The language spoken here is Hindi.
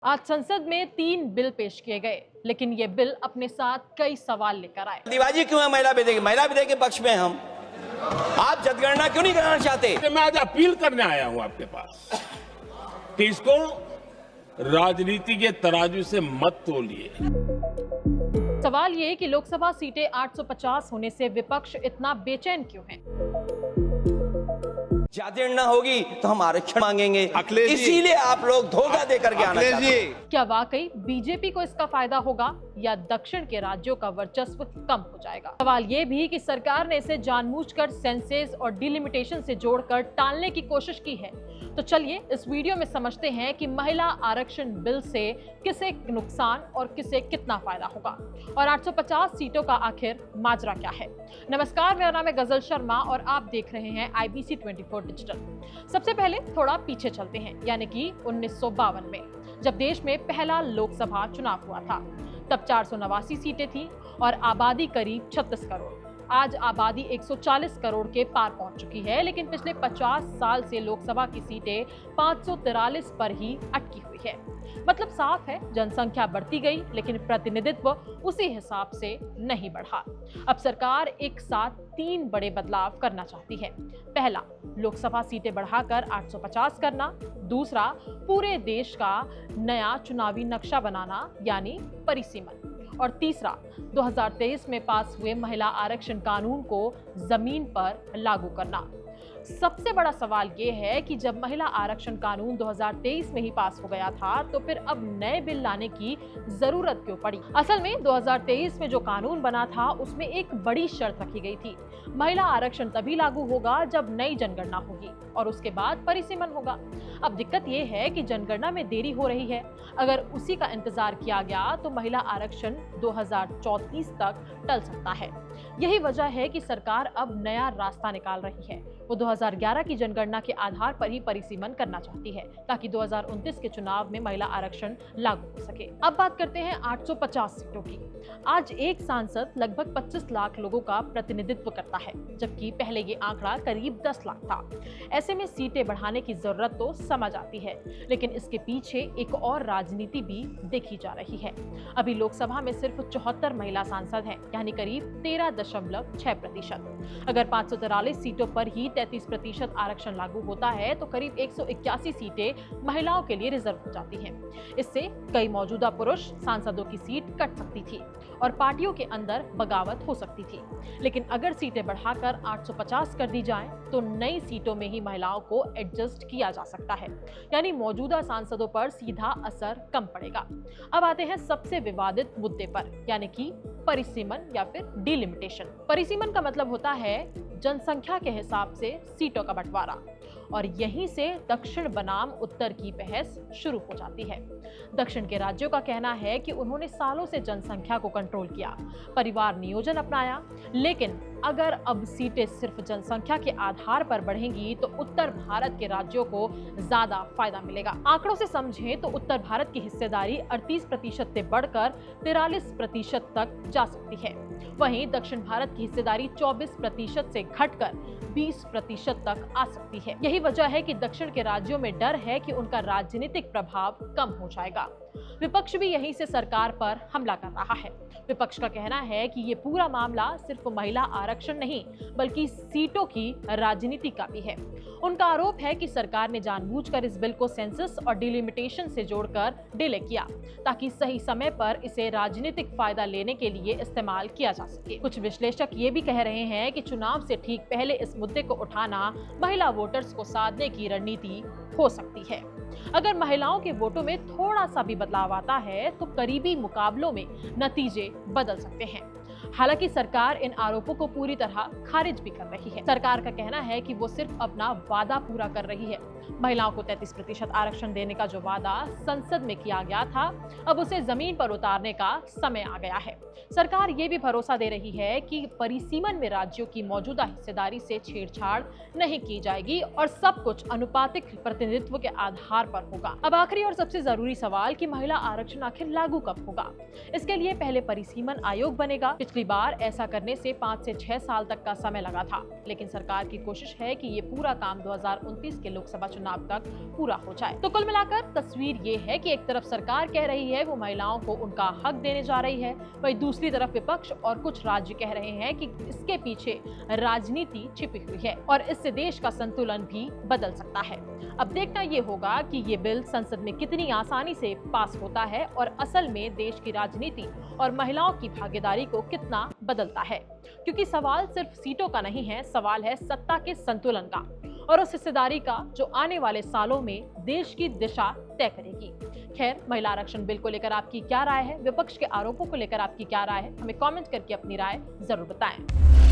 आज संसद में 3 बिल पेश किए गए, लेकिन ये बिल अपने साथ कई सवाल लेकर आए। जल्दीबाजी क्यों है महिला विधेयक के पक्ष में हम? आप जनगणना क्यों नहीं कराना चाहते? मैं आज अपील करने आया हूं आपके पास कि इसको राजनीति के तराजू से मत तोलिए। सवाल ये कि लोकसभा सीटें 850 होने से विपक्ष इतना बेचैन क्यों है? जनगणना होगी तो हम आरक्षण मांगेंगे, अखिलेश जी, इसीलिए आप लोग धोखा देकर के आना चाहते हैं। क्या वाकई बीजेपी को इसका फायदा होगा या दक्षिण के राज्यों का वर्चस्व कम हो जाएगा? सवाल ये भी कि सरकार ने इसे जानबूझकर सेंसस और डिलिमिटेशन से जोड़कर टालने की कोशिश की है। तो चलिए इस वीडियो में समझते हैं कि महिला आरक्षण बिल से किसे नुकसान और किसे कितना फायदा होगा और 850 सीटों का आखिर माजरा क्या है। नमस्कार, मेरा नाम है गजल शर्मा और आप देख रहे हैं IBC 24 डिजिटल। सबसे पहले थोड़ा पीछे चलते हैं, यानी कि 1952 में जब देश में पहला लोकसभा चुनाव हुआ था। तब 489 सीटें थी और आबादी करीब 36 करोड़। आज आबादी 140 करोड़ के पार पहुंच चुकी है, लेकिन पिछले 50 साल से लोकसभा की सीटें 543 पर ही अटकी हुई है। मतलब साफ है, जनसंख्या बढ़ती गई लेकिन प्रतिनिधित्व उसी हिसाब से नहीं बढ़ा। अब सरकार एक साथ 3 बड़े बदलाव करना चाहती है। पहला, लोकसभा सीटें बढ़ाकर 850 करना। दूसरा, पूरे देश का नया चुनावी नक्शा बनाना यानी परिसीमन। और तीसरा, 2023 में पास हुए महिला आरक्षण कानून को जमीन पर लागू करना। सबसे बड़ा सवाल ये है कि जब महिला आरक्षण कानून 2023 में ही पास हो गया था, तो फिर अब नए बिल लाने की जरूरत क्यों पड़ी? असल में 2023 में जो कानून बना था उसमें एक बड़ी शर्त रखी गई थी। महिला आरक्षण तभी लागू होगा जब नई जनगणना होगी और उसके बाद परिसीमन होगा। अब दिक्कत ये है कि जनगणना में देरी हो रही है। अगर उसी का इंतजार किया गया तो महिला आरक्षण 2034 तक टल सकता है। यही वजह है कि सरकार अब नया रास्ता निकाल रही है। वो 2011 की जनगणना के आधार पर ही परिसीमन करना चाहती है, ताकि 2029 के चुनाव में महिला आरक्षण लागू हो सके। अब बात करते हैं 850 सीटों की। आज एक सांसद लगभग 25 लाख लोगों का प्रतिनिधित्व करता है, जबकि पहले ये आंकड़ा करीब 10 लाख था। ऐसे में सीटें बढ़ाने की जरूरत तो समझ आती है, लेकिन इसके पीछे एक और राजनीति भी देखी जा रही है। अभी लोकसभा में सिर्फ 74 महिला सांसद हैं, यानी करीब 13.6%। अगर 543 सीटों पर ही 33% आरक्षण लागू होता है तो करीब 181 सीटें महिलाओं के लिए रिजर्व हो जाती हैं। इससे कई मौजूदा पुरुष सांसदों की सीट कट सकती थी और पार्टियों के अंदर बगावत हो सकती थी। लेकिन अगर सीटें बढ़ाकर 850 कर दी जाएं, तो नई सीटों में ही महिलाओं को एडजस्ट किया जा सकता है, यानी मौजूदा सांसदों पर सीधा असर कम पड़ेगा। अब आते हैं सबसे विवादित मुद्दे पर, यानी कि परिसीमन या फिर डिलिमिटेशन। परिसीमन का मतलब होता है जनसंख्या के हिसाब से सीटों का बंटवारा, और यहीं से दक्षिण बनाम उत्तर की बहस शुरू हो जाती है। दक्षिण के राज्यों का कहना है कि उन्होंने सालों से जनसंख्या को कंट्रोल किया, परिवार नियोजन अपनाया, लेकिन अगर अब सीटें सिर्फ जनसंख्या के आधार पर बढ़ेंगी तो उत्तर भारत के राज्यों को ज्यादा फायदा मिलेगा। आंकड़ों से समझें तो उत्तर भारत की हिस्सेदारी 38% से बढ़कर 43% तक जा सकती है। वहीं दक्षिण भारत की हिस्सेदारी 24% से घटकर 20% तक आ सकती है। यही वजह है कि दक्षिण के राज्यों में डर है कि उनका राजनीतिक प्रभाव कम हो जाएगा। विपक्ष भी यहीं से सरकार पर हमला कर रहा है। विपक्ष का कहना है कि ये पूरा मामला सिर्फ महिला आरक्षण नहीं बल्कि सीटों की राजनीति का भी है। उनका आरोप है कि सरकार ने जानबूझकर इस बिल को सेंसस और डिलिमिटेशन से जोड़कर डिले किया, ताकि सही समय पर इसे राजनीतिक फायदा लेने के लिए इस्तेमाल किया जा सके। कुछ विश्लेषक ये भी कह रहे हैं कि चुनाव से ठीक पहले इस मुद्दे को उठाना महिला वोटर्स को साधने की रणनीति हो सकती है। अगर महिलाओं के वोटों में थोड़ा सा भी बदलाव आता है तो करीबी मुकाबलों में नतीजे बदल सकते हैं। हालांकि सरकार इन आरोपों को पूरी तरह खारिज भी कर रही है। सरकार का कहना है कि वो सिर्फ अपना वादा पूरा कर रही है। महिलाओं को 33% आरक्षण देने का जो वादा संसद में किया गया था, अब उसे जमीन पर उतारने का समय आ गया है। सरकार ये भी भरोसा दे रही है कि परिसीमन में राज्यों की मौजूदा हिस्सेदारी से छेड़छाड़ नहीं की जाएगी और सब कुछ अनुपातिक प्रतिनिधित्व के आधार पर होगा। अब आखिरी और सबसे जरूरी सवाल कि महिला आरक्षण आखिर लागू कब होगा? इसके लिए पहले परिसीमन आयोग बनेगा। पिछली बार ऐसा करने से 5 से 6 साल तक का समय लगा था, लेकिन सरकार की कोशिश है कि ये पूरा काम 2029 के लोकसभा चुनाव तक पूरा हो जाए। तो कुल मिलाकर तस्वीर ये है कि एक तरफ सरकार कह रही है वो महिलाओं को उनका हक देने जा रही है, वहीं दूसरी तरफ विपक्ष और कुछ राज्य कह रहे हैं कि इसके पीछे राजनीति छिपी हुई है और इससे देश का संतुलन भी बदल सकता है। अब देखना ये होगा कि ये बिल संसद में कितनी आसानी से पास होता है और असल में देश की राजनीति और महिलाओं की भागीदारी को कितना बदलता है, क्योंकि सवाल सिर्फ सीटों का नहीं है, सवाल है सत्ता के संतुलन का और उस हिस्सेदारी का जो आने वाले सालों में देश की दिशा तय करेगी। खैर, महिला आरक्षण बिल को लेकर आपकी क्या राय है, विपक्ष के आरोपों को लेकर आपकी क्या राय है, हमें कमेंट करके अपनी राय जरूर बताएं।